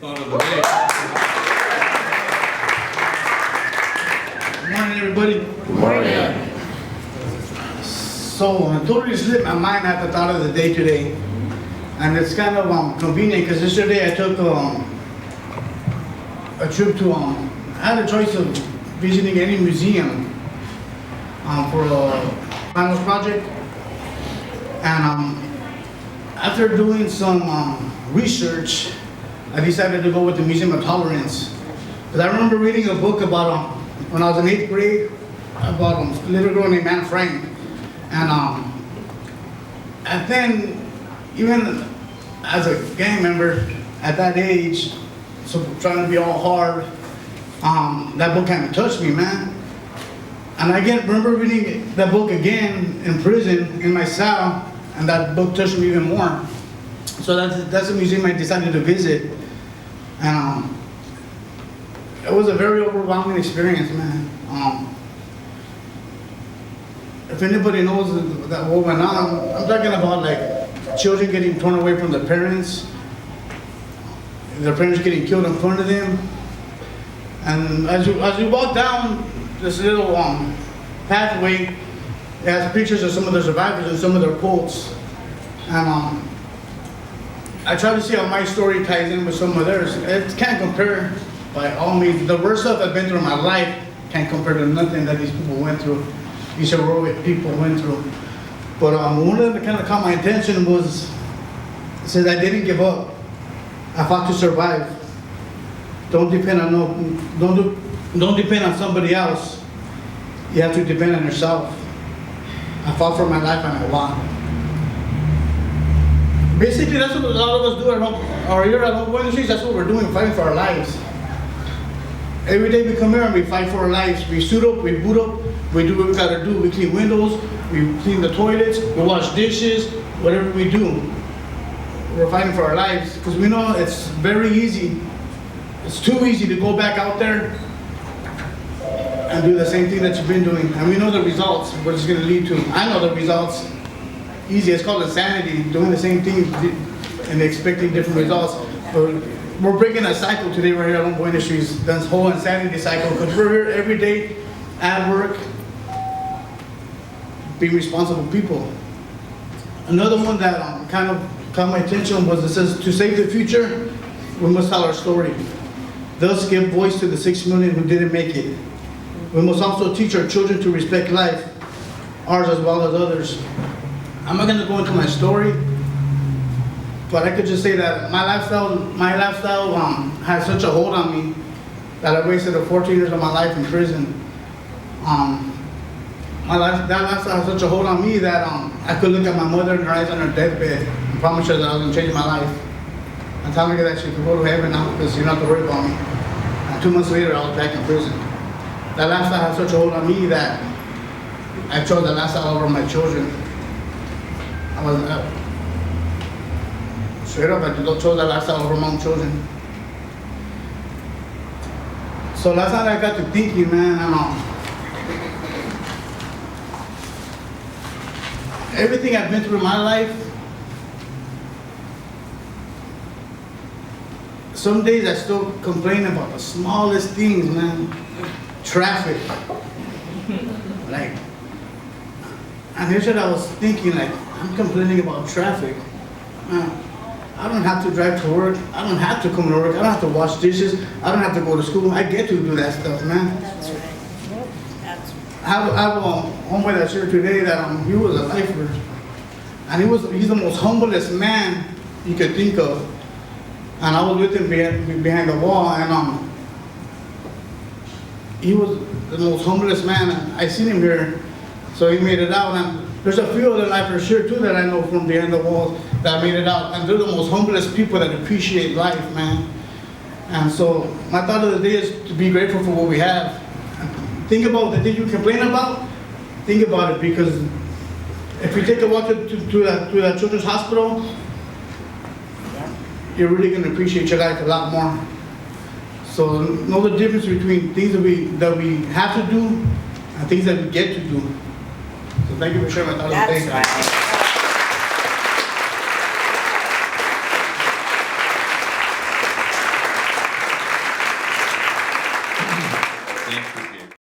thought of the day. Good morning, everybody. Good morning. So I totally slipped my mind at the thought of the day today. And it's kind of convenient because yesterday I took a trip to, I had a choice of visiting any museum for a finals project. And after doing some research, I decided to go with the Museum of Tolerance. Because I remember reading a book about, when I was in 8th grade, about a little girl named Anne Frank. And then, even as a gang member at that age, so trying to be all hard, that book kind of touched me, man. And I remember reading that book again in prison, in my cell, and that book touched me even more. So that's a museum I decided to visit. And it was a very overwhelming experience, man. If anybody knows that what went on, I'm talking about like children getting torn away from their parents getting killed in front of them. And as you walk down this little pathway, it has pictures of some of the survivors and some of their quotes. And I try to see how my story ties in with some of theirs. It can't compare by all means. The worst stuff I've been through in my life can't compare to nothing that these people went through. These heroic people went through. But one of them that kind of caught my attention was, it says, I didn't give up. I fought to survive. Don't depend on somebody else. You have to depend on yourself. I fought for my life and I won. Basically, that's what a lot of us do at home, or here at Homeboy Industries. That's what we're doing, fighting for our lives. Every day we come here and we fight for our lives. We suit up, we boot up, we do what we gotta do. We clean windows, we clean the toilets, we wash dishes, whatever we do. We're fighting for our lives because we know it's very easy. It's too easy to go back out there and do the same thing that you've been doing. And we know the results, what it's gonna lead to. I know the results. Easy, it's called insanity, doing the same thing and expecting different results. But we're breaking a cycle today right here at Homeboy Industries, this whole insanity cycle, because we're here every day at work, being responsible people. Another one that kind of caught my attention was, it says, to save the future, we must tell our story. Thus give voice to the 6 million who didn't make it. We must also teach our children to respect life, ours as well as others. I'm not gonna go into my story, but I could just say that my lifestyle had such a hold on me that I wasted 14 years of my life in prison. That lifestyle had such a hold on me that I could look at my mother in her eyes on her deathbed and promise her that I was gonna change my life. And tell her that she could go to heaven now because you don't have to worry about me. And 2 months later, I was back in prison. That lifestyle had such a hold on me that I chose that lifestyle over my children. I wasn't straight up, I chose that lifestyle over my own children. So last night I got to thinking, man, everything I've been through in my life, some days I still complain about the smallest things, man. Traffic. And here's what I was thinking, I'm complaining about traffic. I don't have to drive to work. I don't have to come to work. I don't have to wash dishes. I don't have to go to school. I get to do that stuff, man. That's right. That's right. I have a homeboy that's here today that he was a lifer. And he's the most humblest man you could think of. And I was with him behind the wall, and he was the most humblest man. And I seen him here, so he made it out. And there's a few other lifers here too that I know from behind the walls that made it out. And they're the most humblest people that appreciate life, man. And so my thought of the day is to be grateful for what we have. Think about the thing you complain about. Think about it, because if you take a walk to that children's hospital, you're really going to appreciate your life a lot more. So know the difference between things that we have to do and things that we get to do. So thank you for sharing my thoughts. That's right. Thank you.